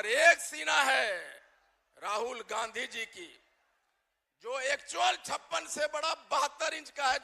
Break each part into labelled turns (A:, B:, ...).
A: और एक सीना है राहुल गांधी जी की, जो एक्चुअल 56 से बड़ा 72 इंच का है।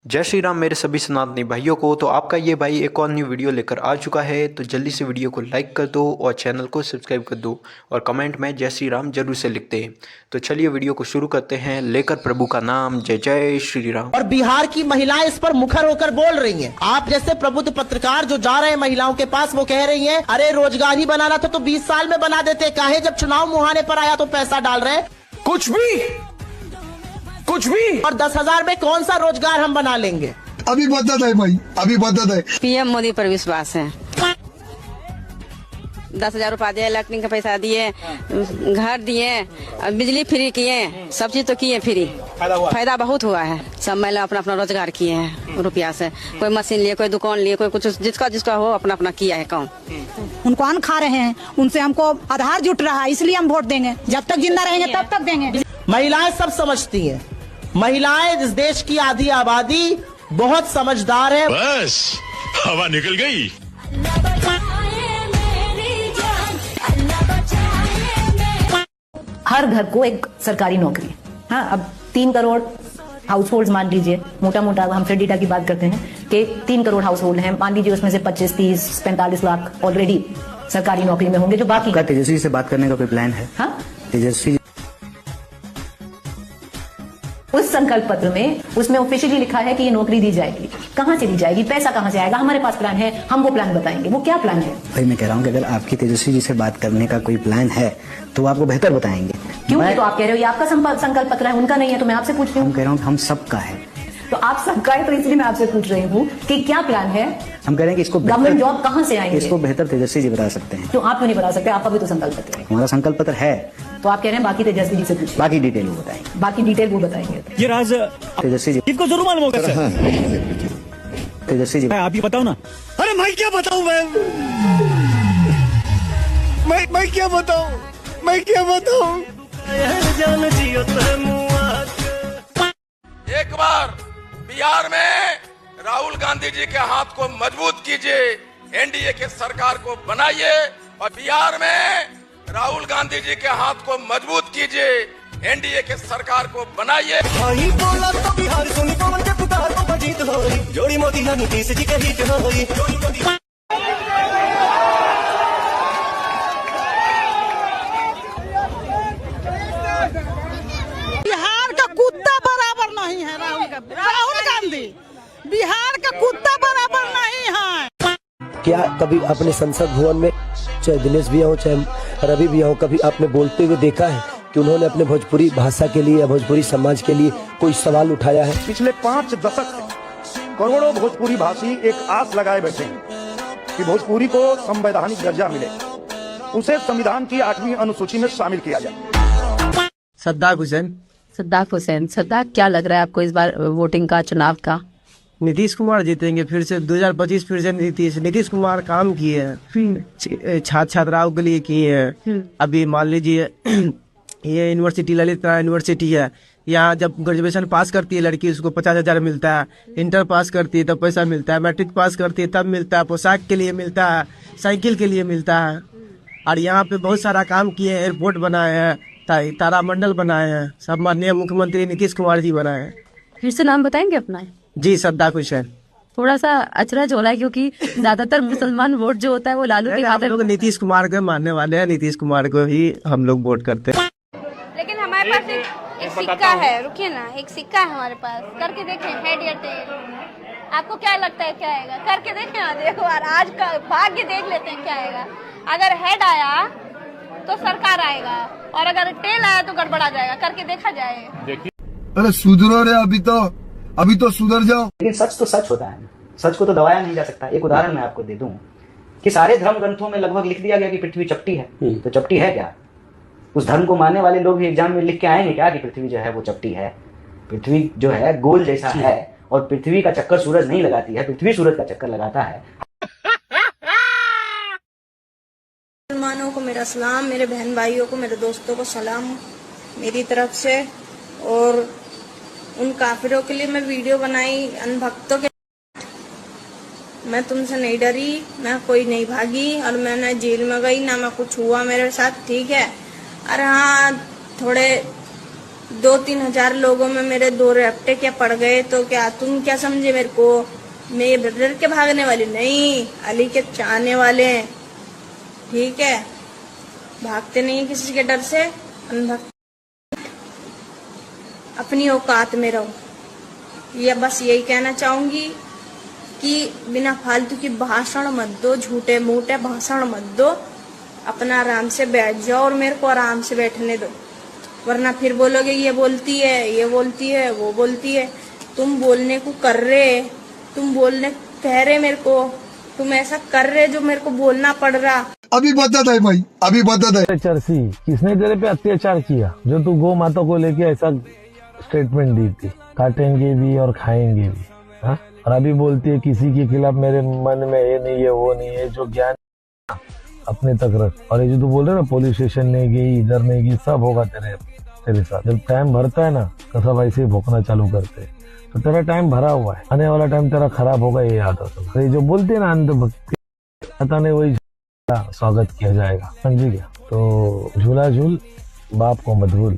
B: जय श्री राम मेरे सभी सनातनी भाइयों को। तो आपका ये भाई एक और न्यू वीडियो लेकर आ चुका है। तो जल्दी से वीडियो को लाइक कर दो और चैनल को सब्सक्राइब कर दो और कमेंट में जय श्री राम जरूर से लिखते हैं। तो चलिए वीडियो को शुरू करते हैं, लेकर प्रभु का नाम, जय जय श्री राम।
C: और बिहार की महिलाएं इस पर मुखर होकर बोल रही हैं। आप जैसे प्रबुद्ध पत्रकार जो जा रहे हैं महिलाओं के पास, वो कह रही हैं, अरे रोजगार ही बनाना था तो 20 साल में बना देते, काहे जब चुनाव मुहाने पर आया तो पैसा डाल रहे हैं। कुछ भी और 10,000 में कौन सा रोजगार हम बना लेंगे।
D: अभी बदत है भाई, अभी बदत है।
E: पीएम मोदी पर विश्वास है। 10,000 रुपया दिए, इलेक्ट्रिक का पैसा दिए, घर दिए, बिजली फ्री किए, सब चीज तो किए फ्री। फायदा बहुत हुआ है। सब महिला अपना अपना रोजगार किए हैं रुपया से। कोई मशीन लिए, कोई दुकान लिए, कोई कुछ, जिसका हो अपना अपना किया है काम।
F: उनको अन्न खा रहे हैं, उनसे हमको आधार जुट रहा है, इसलिए हम वोट देंगे। जब तक जिंदा रहेंगे तब तक देंगे।
C: महिलाएं सब समझती हैं। महिलाएं इस देश की आधी आबादी बहुत समझदार है।
G: बस हवा निकल गई।
H: हर घर को एक सरकारी नौकरी। हाँ, अब 3 करोड़ हाउस होल्ड मान लीजिए, मोटा मोटा हम फिर डेटा की बात करते हैं कि 3 करोड़ हाउस होल्ड हैं, मान लीजिए उसमें से 25, 30, 45 लाख ऑलरेडी सरकारी नौकरी में होंगे। जो बाकी
I: का तेजस्वी से बात करने का कोई प्लान है?
H: हाँ,
I: तेजस्वी
H: उस संकल्प पत्र में उसमें ऑफिशियली लिखा है कि ये नौकरी दी जाएगी। कहाँ से दी जाएगी, पैसा कहाँ से आएगा, हमारे पास प्लान है, हम वो प्लान बताएंगे। वो क्या प्लान है
I: भाई? मैं कह रहा हूँ कि अगर आपकी तेजस्वी जी से बात करने का कोई प्लान है तो आपको बेहतर बताएंगे।
H: क्यों? तो आप कह रहे हो ये आपका संकल्प पत्र है, उनका नहीं है, तो मैं आपसे पूछ रही हूँ।
I: हम कह रहा हूँ हम सबका है।
H: तो आप सबका है, तो इसलिए मैं आपसे पूछ रही हूँ कि क्या प्लान है।
I: हम कह रहे हैं कि इसको
H: गवर्नमेंट जॉब कहाँ से आएंगे?
I: इसको बेहतर तेजस्वी जी बता सकते हैं।
H: तो आप क्यों नहीं बता सकते? आपका भी तो संकल्प पत्र है।
I: हमारा संकल्प पत्र है।
H: तो आप कह रहे हैं बाकी तेजस्वी जी से पूछिए।
I: बाकी डिटेल वो बताएंगे।
H: बाकी डिटेल वो बताएंगे।
J: ये राज
I: तेजस्वी जी
J: इनको जरूर मालूम होगा सर।
I: तेजस्वी जी
J: आप ही बताओ ना। अरे मैं क्या बताऊं, मैं क्या बताऊं।
A: एक बार बिहार में राहुल गांधी जी के हाथ को मजबूत कीजिए, एनडीए के सरकार को बनाइए। और बिहार में राहुल गांधी जी के हाथ को मजबूत कीजिए, एनडीए के सरकार को बनाइए।
J: जोड़ी मोदी नीतीश जी के हिट होई।
F: बिहार का कुत्ता बराबर नहीं है राहुल गांधी। बिहार का कुत्ता बराबर नहीं है।
K: क्या कभी अपने संसद भवन में, चाहे दिनेश भी हो चाहे रवि भी हो, कभी आपने बोलते हुए देखा है कि उन्होंने अपने भोजपुरी भाषा के लिए या भोजपुरी समाज के लिए कोई सवाल उठाया है?
L: पिछले 5 दशक से करोड़ों भोजपुरी भाषी एक आस लगाए बैठे हैं कि भोजपुरी को संवैधानिक दर्जा मिले, उसे संविधान की 8वीं अनुसूची में शामिल किया जाए।
I: सद्दाक हुसैन,
E: सद्दाक, क्या लग रहा है आपको इस बार वोटिंग का, चुनाव का?
I: नीतीश कुमार जीतेंगे फिर से 2025, फिर से नीतीश कुमार काम किए हैं, छात्राओं के लिए किए हैं। अभी मान लीजिए ये यूनिवर्सिटी, ललित नारायण यूनिवर्सिटी है, यहाँ जब ग्रेजुएशन पास करती है लड़की उसको 50,000 मिलता है, इंटर पास करती है तब पैसा मिलता है, मैट्रिक पास करती है तब मिलता है, पोशाक के लिए मिलता है, साइकिल के लिए मिलता है। और यहाँ पे बहुत सारा काम किए हैं, एयरपोर्ट बनाए हैं, तारामंडल बनाए हैं, सब माननीय मुख्यमंत्री नीतीश कुमार जी बनाए हैं।
E: फिर से नाम बताएंगे अपना?
I: जी, सद्दाक हुसैन।
E: थोड़ा सा अचरज हो रहा है क्योंकि ज्यादातर मुसलमान वोट जो होता है वो लालू के हाथ में।
I: लोग नीतीश कुमार के मानने वाले हैं, नीतीश कुमार को ही हम लोग वोट करते हैं।
M: लेकिन हमारे पास एक सिक्का है, रुकिए ना, एक सिक्का है हमारे पास, करके देखें, हेड या टेल। आपको क्या लगता है क्या आएगा? करके देखें ना, देखो यार, आज का भाग्य देख लेते हैं क्या आएगा। अगर हेड आया तो सरकार आएगा, और अगर टेल आया तो गड़बड़ा जाएगा। करके देखा जाए।
D: अरे सुधरो रे, अभी तो सुधर जाओ।
I: लेकिन सच तो सच होता है, सच को तो दबाया नहीं जा सकता। एक उदाहरण मैं आपको दे दूं कि सारे धर्म ग्रंथों में लगभग लिख दिया गया कि पृथ्वी चपटी है। तो चपटी है क्या? उस धर्म को मानने वाले लोग भी एग्जाम में लिख के आएंगे क्या कि पृथ्वी जो है वो चपटी है? पृथ्वी जो है गोल जैसा है, और पृथ्वी का चक्कर सूरज नहीं लगाती है, पृथ्वी सूरज का चक्कर लगाता है।
M: मुसलमानों को मेरा सलाम, मेरे बहन भाइयों को, मेरे दोस्तों को सलाम मेरी तरफ से। और उन काफिरों के लिए मैं वीडियो बनाई, अनभक्तों के
N: मैं तुमसे नहीं डरी, मैं कोई नहीं भागी और मैं ना जेल में गई ना मैं कुछ हुआ मेरे साथ, ठीक है। अरे हाँ, थोड़े 2-3 हजार लोगों में मेरे 2 रैप्टे क्या पड़ गए तो क्या तुम क्या समझे मेरे को? मैं ये डर के भागने वाली नहीं, अली के चाहने वाले हैं, ठीक है। भागते नहीं किसी के डर से, अपनी औकात में रहो। ये बस यही कहना चाहूंगी कि बिना फालतू की भाषण मत दो, झूठे मूठे भाषण मत दो, अपना आराम से बैठ जाओ और मेरे को आराम से बैठने दो, वरना फिर बोलोगे ये बोलती है, ये बोलती है, वो बोलती है। तुम बोलने को कर रहे, तुम बोलने कह रहे मेरे को, तुम ऐसा कर रहे जो मेरे को बोलना पड़ रहा।
D: अभी बता दे भाई, अभी बता दे।
O: चरसी किसने तेरे पे अत्याचार किया जो तू गौ माता को लेके ऐसा स्टेटमेंट दी थी, काटेंगे भी और खाएंगे भी, हाँ? और अभी बोलती है किसी के खिलाफ मेरे मन में ये नहीं है वो नहीं है, जो ज्ञान अपने तक रख। और ये जो तू बोल रहे ना पुलिस स्टेशन नहीं गई, इधर नहीं गई, सब होगा तेरे साथ। जब टाइम भरता है ना तो सब ऐसे ही भोंकना चालू करते हैं, तो तेरा टाइम भरा हुआ है, आने वाला टाइम तेरा खराब होगा, ये याद रखो। ये जो बोलते है ना अंधभक्ति, पता नहीं वही स्वागत किया जाएगा, समझी गया? तो झूला झूल बाप को मत भूल।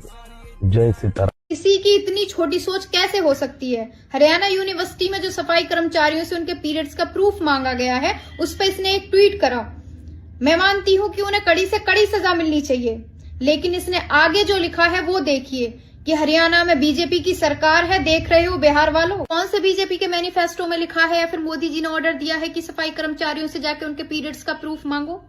O: जय सीताराम।
P: किसी की इतनी छोटी सोच कैसे हो सकती है? हरियाणा यूनिवर्सिटी में जो सफाई कर्मचारियों से उनके पीरियड्स का प्रूफ मांगा गया है, उस पर इसने एक ट्वीट करा। मैं मानती हूँ कि उन्हें कड़ी से कड़ी सजा मिलनी चाहिए, लेकिन इसने आगे जो लिखा है वो देखिए कि हरियाणा में बीजेपी की सरकार है, देख रहे हो बिहार वालों। कौन से बीजेपी के मैनिफेस्टो में लिखा है या फिर मोदी जी ने ऑर्डर दिया है कि सफाई कर्मचारियों से जाके उनके पीरियड्स का प्रूफ मांगो?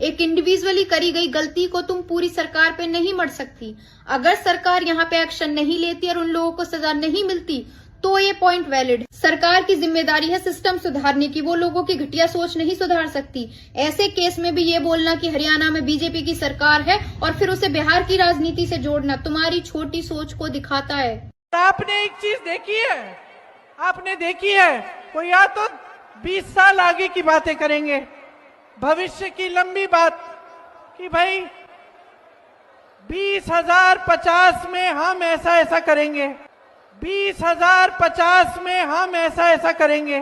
P: एक इंडिविजुअली करी गई गलती को तुम पूरी सरकार पे नहीं मर सकती। अगर सरकार यहाँ पे एक्शन नहीं लेती और उन लोगों को सजा नहीं मिलती तो ये पॉइंट वैलिड। सरकार की जिम्मेदारी है सिस्टम सुधारने की, वो लोगों की घटिया सोच नहीं सुधार सकती। ऐसे केस में भी ये बोलना कि हरियाणा में बीजेपी की सरकार है और फिर उसे बिहार की राजनीति से जोड़ना तुम्हारी छोटी सोच को दिखाता है।
Q: आपने एक चीज देखी है, आपने देखी है, कोई या तो 20 साल आगे की बातें करेंगे, भविष्य की लंबी बात कि भाई 20,050 में हम ऐसा ऐसा करेंगे, 20,050 में हम ऐसा ऐसा करेंगे,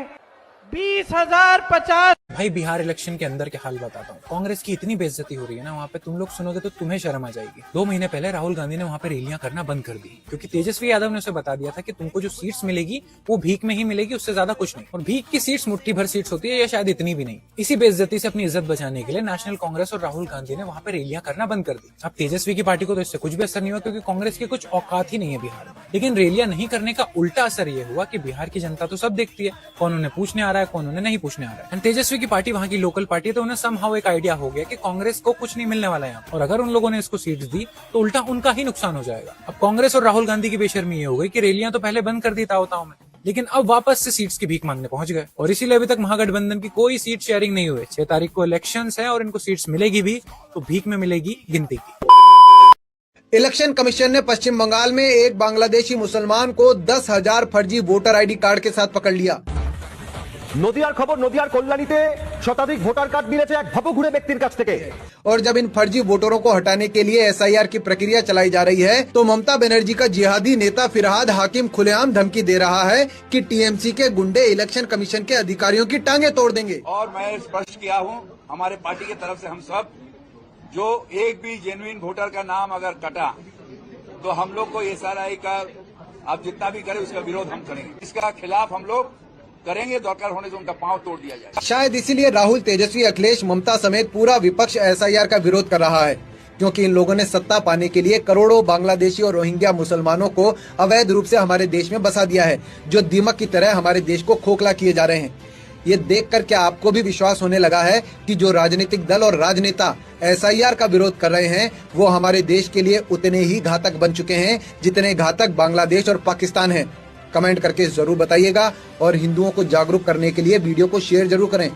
Q: 20,050।
R: भाई बिहार इलेक्शन के अंदर के हाल बताता हूँ। कांग्रेस की इतनी बेइज्जती हो रही है ना वहाँ पे, तुम लोग सुनोगे तो तुम्हें शर्म आ जाएगी। 2 महीने पहले राहुल गांधी ने वहाँ पे रैलियां करना बंद कर दी, क्योंकि तेजस्वी यादव ने उसे बता दिया था कि तुमको जो सीट्स मिलेगी वो भीख में ही मिलेगी, उससे ज्यादा कुछ नहीं। और भीख की सीट्स मुट्ठी भर सीट्स होती है, या शायद इतनी भी नहीं। इसी बेइज्जती से अपनी इज्जत बचाने के लिए नेशनल कांग्रेस और राहुल गांधी ने वहाँ पे रैलियां करना बंद कर दी। अब तेजस्वी की पार्टी को तो इससे कुछ भी असर नहीं हुआ, क्योंकि कांग्रेस की कुछ औकात ही नहीं है बिहार में। लेकिन रैलियां नहीं करने का उल्टा असर ये हुआ कि बिहार की जनता तो सब देखती है, कौन उन्हें पूछने आ रहा है, कौन उन्हें नहीं पूछने आ रहा है। तेजस्वी की पार्टी वहाँ की लोकल पार्टी है, तो उन्हें समहाउ एक आइडिया हो गया कि कांग्रेस को कुछ नहीं मिलने वाला है, और अगर उन लोगों ने इसको सीट्स दी तो उल्टा उनका ही नुकसान हो जाएगा। अब कांग्रेस और राहुल गांधी की बेशर्मी ये हो गई कि रैलियां तो पहले बंद कर दी ताओ में, लेकिन अब वापस से सीट्स की भीख मांगने पहुंच गए। और इसीलिए अभी तक महागठबंधन की कोई सीट शेयरिंग नहीं हुई। 6 तारीख को इलेक्शंस है और इनको सीट्स मिलेगी भी तो भीख में मिलेगी गिनती की।
S: इलेक्शन कमीशन ने पश्चिम बंगाल में एक बांग्लादेशी मुसलमान को 10,000 फर्जी वोटर आईडी कार्ड के साथ पकड़ लिया।
L: नदियार खबर, नदियार कल्याणीते शताधिक ভোটার কার্ড মিলেছে এক ভবঘুরে ব্যক্তির কাছ থেকে।
S: और जब इन फर्जी वोटरों को हटाने के लिए SIR की प्रक्रिया चलाई जा रही है तो ममता बनर्जी का जिहादी नेता फिरहाद हाकिम खुलेआम धमकी दे रहा है कि TMC के गुंडे इलेक्शन कमीशन के अधिकारियों की टांगे तोड़ देंगे।
T: और मैं स्पष्ट किया हूँ, हमारे पार्टी की तरफ से हम सब जो एक भी जेन्युइन वोटर का नाम अगर कटा तो हम लोग को SRI का आप जितना भी करें उसका विरोध हम करेंगे, इसका खिलाफ हम लोग करेंगे, दरकार होने से उनका पांव तोड़ दिया जाए। शायद इसीलिए राहुल, तेजस्वी, अखिलेश, ममता समेत पूरा विपक्ष SIR का विरोध कर रहा है, क्योंकि इन लोगों ने सत्ता पाने के लिए करोड़ों बांग्लादेशी और रोहिंग्या मुसलमानों को अवैध रूप से हमारे देश में बसा दिया है, जो दीमक की तरह हमारे देश को खोखला किए जा रहे हैं। ये देखकर क्या आपको भी विश्वास होने लगा है कि जो राजनीतिक दल और राजनेता SIR का विरोध कर रहे हैं वो हमारे देश के लिए उतने ही घातक बन चुके हैं जितने घातक बांग्लादेश और पाकिस्तान है? कमेंट करके जरूर बताइएगा और हिंदुओं को जागरूक करने के लिए वीडियो को शेयर जरूर करें।